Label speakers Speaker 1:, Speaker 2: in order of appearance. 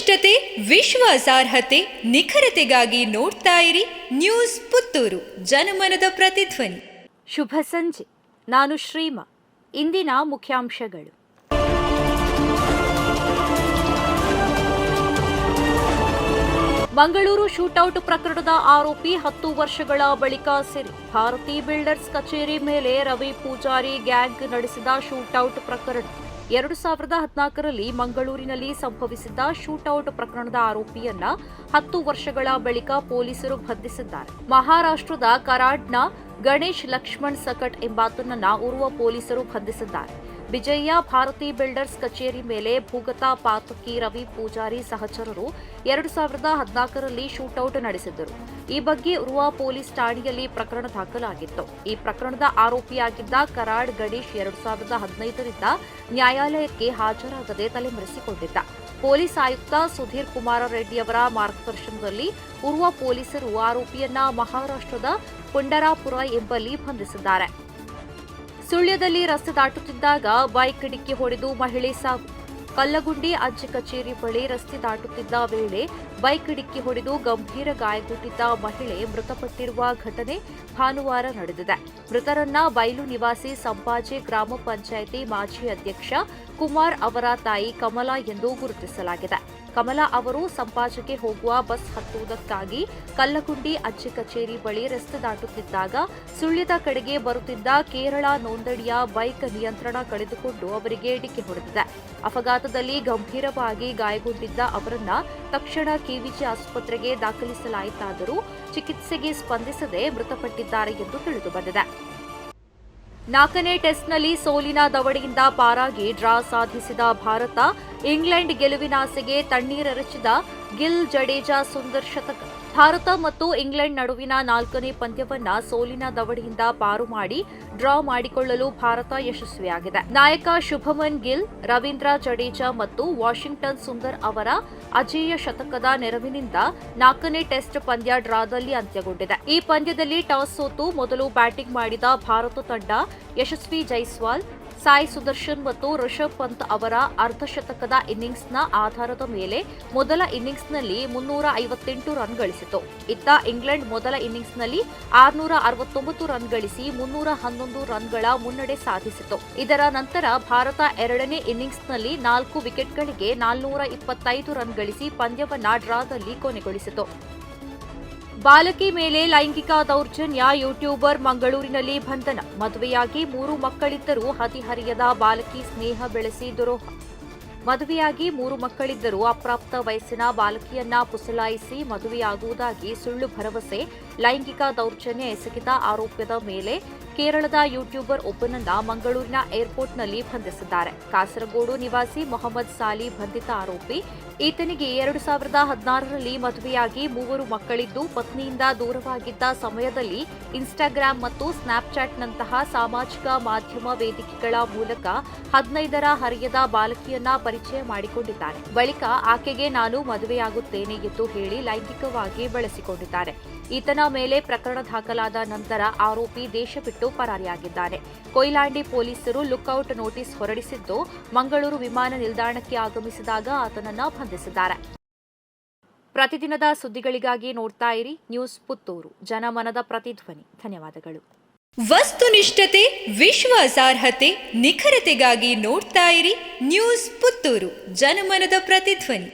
Speaker 1: ವಸ್ತುನಿಷ್ಠತೆ, ವಿಶ್ವಾಸಾರ್ಹತೆ, ನಿಖರತೆಗಾಗಿ ನೋಡ್ತಾ ಇರಿ ನ್ಯೂಸ್ ಪುತ್ತೂರು, ಜನಮನದ ಪ್ರತಿಧ್ವನಿ.
Speaker 2: ಶುಭ ಸಂಜೆ. ನಾನು ಶ್ರೀಮಾ. ಇಂದಿನ ಮುಖ್ಯಾಂಶಗಳು. ಮಂಗಳೂರು ಶೂಟೌಟ್ ಪ್ರಕರಣದ ಆರೋಪಿ 10 ವರ್ಷಗಳ ಬಳಿಕ ಸೆರೆ. ಭಾರತಿ ಬಿಲ್ಡರ್ಸ್ ಕಚೇರಿ ಮೇಲೆ ರವಿ ಪೂಜಾರಿ ಗ್ಯಾಂಗ್ ನಡೆಸಿದ ಶೂಟೌಟ್ ಪ್ರಕರಣ. 2014ರಲ್ಲಿ ಮಂಗಳೂರಿನಲ್ಲಿ ಸಂಭವಿಸಿದ್ದ ಶೂಟೌಟ್ ಪ್ರಕರಣದ ಆರೋಪಿಯನ್ನ 10 ವರ್ಷಗಳ ಬಳಿಕ ಪೊಲೀಸರು ಬಂಧಿಸಿದ್ದಾರೆ. ಮಹಾರಾಷ್ಟ್ರದ ಕರಾಡ್ನ ಗಣೇಶ್ ಲಕ್ಷ್ಮಣ್ ಸಕಟ್ ಎಂಬಾತನನ್ನ ಓರ್ವ ಪೊಲೀಸರು ಬಂಧಿಸಿದ್ದಾರೆ. ವಿಜಯ ಭಾರತಿ ಬಿಲ್ಡರ್ಸ್ ಕಚೇರಿ ಮೇಲೆ ಭೂಗತ ಪಾತಕಿ ರವಿ ಪೂಜಾರಿ ಸಹಚರರು 2014ರಲ್ಲಿ ಶೂಟೌಟ್ ನಡೆಸಿದ್ದರು. ಈ ಬಗ್ಗೆ ಉರುವ ಪೊಲೀಸ್ ಠಾಣೆಯಲ್ಲಿ ಪ್ರಕರಣ ದಾಖಲಾಗಿತ್ತು. ಈ ಪ್ರಕರಣದ ಆರೋಪಿಯಾಗಿದ್ದ ಕರಾಡ್ ಗಣೇಶ್ 2015ರಿಂದ ನ್ಯಾಯಾಲಯಕ್ಕೆ ಹಾಜರಾಗದೆ ತಲೆಮರೆಸಿಕೊಂಡಿದ್ದ. ಪೊಲೀಸ್ ಆಯುಕ್ತ ಸುಧೀರ್ ಕುಮಾರ ರೆಡ್ಡಿಯವರ ಮಾರ್ಗದರ್ಶನದಲ್ಲಿ ಉರುವ ಪೊಲೀಸರು ಆರೋಪಿಯನ್ನ ಮಹಾರಾಷ್ಟ್ರದ ಪುಂಡರಾಪುರ ಎಂಬಲ್ಲಿ ಬಂಧಿಸಿದ್ದಾರೆ. ಸುಳ್ಯದಲ್ಲಿ ರಸ್ತೆ ದಾಟುತ್ತಿದ್ದಾಗ ಬೈಕ್ ಡಿಕ್ಕಿ ಹೊಡೆದು ಮಹಿಳೆ ಸಾವು. ಕಲ್ಲಗುಂಡಿ ಅಂಚೆ ಕಚೇರಿ ಬಳಿ ರಸ್ತೆ ದಾಟುತ್ತಿದ್ದ ವೇಳೆ ಬೈಕ್ ಡಿಕ್ಕಿ ಹೊಡೆದು ಗಂಭೀರ ಗಾಯಗೊಂಡಿದ್ದ ಮಹಿಳೆ ಮೃತಪಟ್ಟಿರುವ ಘಟನೆ ಭಾನುವಾರ ನಡೆದಿದೆ. ಮೃತರನ್ನ ಬೈಲು ನಿವಾಸಿ ಸಂಪಾಜೆ ಗ್ರಾಮ ಪಂಚಾಯಿತಿ ಮಾಜಿ ಅಧ್ಯಕ್ಷ ಕುಮಾರ್ ಅವರ ತಾಯಿ ಕಮಲಾ ಎಂದು ಗುರುತಿಸಲಾಗಿದೆ. ಕಮಲಾ ಅವರು ಸಂಪಾಜೆಗೆ ಹೋಗುವ ಬಸ್ ಹತ್ತುವುದಕ್ಕಾಗಿ ಕಲ್ಲಗುಂಡಿ ಅಂಚೆ ಕಚೇರಿ ಬಳಿ ರಸ್ತೆ ದಾಟುತ್ತಿದ್ದಾಗ ಸುಳ್ಯದ ಕಡೆಗೆ ಬರುತ್ತಿದ್ದ ಕೇರಳ ನೋಂದಣಿಯ ಬೈಕ್ ನಿಯಂತ್ರಣ ಕಳೆದುಕೊಂಡು ಅವರಿಗೆ ಡಿಕ್ಕಿ ಹೊಡೆದಿದೆ. ಅಪಘಾತದಲ್ಲಿ ಗಂಭೀರವಾಗಿ ಗಾಯಗೊಂಡಿದ್ದ ಅವರನ್ನ ತಕ್ಷಣ ಕೆವಿಜಿ ಆಸ್ಪತ್ರೆಗೆ ದಾಖಲಿಸಲಾಯಿತಾದರೂ ಚಿಕಿತ್ಸೆಗೆ ಸ್ಪಂದಿಸದೆ ಮೃತಪಟ್ಟಿದ್ದಾರೆ ಎಂದು ತಿಳಿದುಬಂದಿದೆ. 4ನೇ ಟೆಸ್ಟ್ನಲ್ಲಿ ಸೋಲಿನ ದವಡೆಯಿಂದ ಪಾರಾಗಿ ಡ್ರಾ ಸಾಧಿಸಿದ ಭಾರತ, ಇಂಗ್ಲೆಂಡ್ ಗೆಲುವಿನಾಸೆಗೆ ತಣ್ಣೀರೆರಚಿದ ಗಿಲ್ ಜಡೇಜಾ ಸುಂದರ್ ಶತಕ. ಭಾರತ ಮತ್ತು ಇಂಗ್ಲೆಂಡ್ ನಡುವಿನ 4ನೇ ಪಂದ್ಯವನ್ನ ಸೋಲಿನ ದವಡೆಯಿಂದ ಪಾರು ಮಾಡಿ ಡ್ರಾ ಮಾಡಿಕೊಳ್ಳಲು ಭಾರತ ಯಶಸ್ವಿಯಾಗಿದೆ. ನಾಯಕ ಶುಭಮನ್ ಗಿಲ್, ರವೀಂದ್ರ ಜಡೇಜಾ ಮತ್ತು ವಾಷಿಂಗ್ಟನ್ ಸುಂದರ್ ಅವರ ಅಜೇಯ ಶತಕದ ನೆರವಿನಿಂದ 4ನೇ ಟೆಸ್ಟ್ ಪಂದ್ಯ ಡ್ರಾದಲ್ಲಿ ಅಂತ್ಯಗೊಂಡಿದೆ. ಈ ಪಂದ್ಯದಲ್ಲಿ ಟಾಸ್ ಸೋತು ಮೊದಲು ಬ್ಯಾಟಿಂಗ್ ಮಾಡಿದ ಭಾರತ ತಂಡ ಯಶಸ್ವಿ ಜೈಸ್ವಾಲ್, ಸಾಯಿ ಸುದರ್ಶನ್ ಮತ್ತು ರಿಷಭ್ ಪಂತ್ ಅವರ ಅರ್ಧಶತಕದ ಇನ್ನಿಂಗ್ಸ್ನ ಆಧಾರದ ಮೇಲೆ ಮೊದಲ ಇನ್ನಿಂಗ್ಸ್ನಲ್ಲಿ 358 ರನ್ ಗಳಿಸಿತು. ಇತ್ತ ಇಂಗ್ಲೆಂಡ್ ಮೊದಲ ಇನ್ನಿಂಗ್ಸ್ನಲ್ಲಿ 669 ರನ್ ಗಳಿಸಿ 311 ರನ್ಗಳ ಮುನ್ನಡೆ ಸಾಧಿಸಿತು. ಇದರ ನಂತರ ಭಾರತ ಎರಡನೇ ಇನ್ನಿಂಗ್ಸ್ನಲ್ಲಿ 4 ವಿಕೆಟ್ಗಳಿಗೆ 425 ರನ್ ಗಳಿಸಿ ಪಂದ್ಯವನ್ನ ಡ್ರಾದಲ್ಲಿ ಕೊನೆಗೊಳಿಸಿತು. ಬಾಲಕಿ ಮೇಲೆ ಲೈಂಗಿಕ ದೌರ್ಜನ್ಯ, ಯೂಟ್ಯೂಬರ್ ಮಂಗಳೂರಿನಲ್ಲಿ ಬಂಧನ. ಮದುವೆಯಾಗಿ 3 ಮಕ್ಕಳಿದ್ದರೂ ಹದಿಹರೆಯದ ಬಾಲಕಿ ಸ್ನೇಹ ಬೆಳೆಸಿ ದುರೋಹ. ಮದುವೆಯಾಗಿ 3 ಮಕ್ಕಳಿದ್ದರೂ ಅಪ್ರಾಪ್ತ ವಯಸ್ಸಿನ ಬಾಲಕಿಯನ್ನ ಪುಸಲಾಯಿಸಿ ಮದುವೆಯಾಗುವುದಾಗಿ ಸುಳ್ಳು ಭರವಸೆ, ಲೈಂಗಿಕ ದೌರ್ಜನ್ಯ ಎಸಗಿದ ಆರೋಪದ ಮೇಲೆ ಕೇರಳದ ಯೂಟ್ಯೂಬರ್ ಒಬ್ಬನನ್ನ ಮಂಗಳೂರಿನ ಏರ್ಪೋರ್ಟ್ನಲ್ಲಿ ಬಂಧಿಸಿದ್ದಾರೆ. ಕಾಸರಗೋಡು ನಿವಾಸಿ ಮೊಹಮ್ಮದ್ ಸಾಲಿ ಬಂಧಿತ ಆರೋಪಿ. ಈತನಿಗೆ 2016ರಲ್ಲಿ ಮದುವೆಯಾಗಿ 3 ಮಕ್ಕಳಿದ್ದು ಪತ್ನಿಯಿಂದ ದೂರವಾಗಿದ್ದ ಸಮಯದಲ್ಲಿ ಇನ್ಸ್ಟಾಗ್ರಾಂ ಮತ್ತು ಸ್ನ್ಯಾಪ್ಚಾಟ್ನಂತಹ ಸಾಮಾಜಿಕ ಮಾಧ್ಯಮ ವೇದಿಕೆಗಳ ಮೂಲಕ 15ರ ಹರೆಯದ ಬಾಲಕಿಯನ್ನ ಪರಿಚಯ ಮಾಡಿಕೊಂಡಿದ್ದಾನೆ. ಬಳಿಕ ಆಕೆಗೆ ನಾನು ಮದುವೆಯಾಗುತ್ತೇನೆ ಎಂದು ಹೇಳಿ ಲೈಂಗಿಕವಾಗಿ ಬಳಸಿಕೊಂಡಿದ್ದಾರೆ. ಈತನ ಮೇಲೆ ಪ್ರಕರಣ ದಾಖಲಾದ ನಂತರ ಆರೋಪಿ ದೇಶ ಬಿಟ್ಟು ಪರಾರಿಯಾಗಿದ್ದಾನೆ. ಕೊಯ್ಲಾಂಡಿ ಪೊಲೀಸರು ಲುಕ್ಔಟ್ ನೋಟಿಸ್ ಹೊರಡಿಸಿದ್ದು, ಮಂಗಳೂರು ವಿಮಾನ ನಿಲ್ದಾಣಕ್ಕೆ ಆಗಮಿಸಿದಾಗ ಆತನನ್ನ ಬಂಧಿಸಿದ್ದಾರೆ. ಪ್ರತಿದಿನದ ಸುದ್ದಿಗಳಿಗಾಗಿ ನೋಡ್ತಾ ಇರಿ ನ್ಯೂಸ್ ಪುತ್ತೂರು, ಜನಮನದ ಪ್ರತಿಧ್ವನಿ. ಧನ್ಯವಾದಗಳು.
Speaker 1: ವಸ್ತುನಿಷ್ಠತೆ, ವಿಶ್ವಾಸಾರ್ಹತೆ, ನಿಖರತೆಗಾಗಿ ನೋಡ್ತಾ ಇರಿ ನ್ಯೂಸ್ ಪುತ್ತೂರು, ಜನಮನದ ಪ್ರತಿಧ್ವನಿ.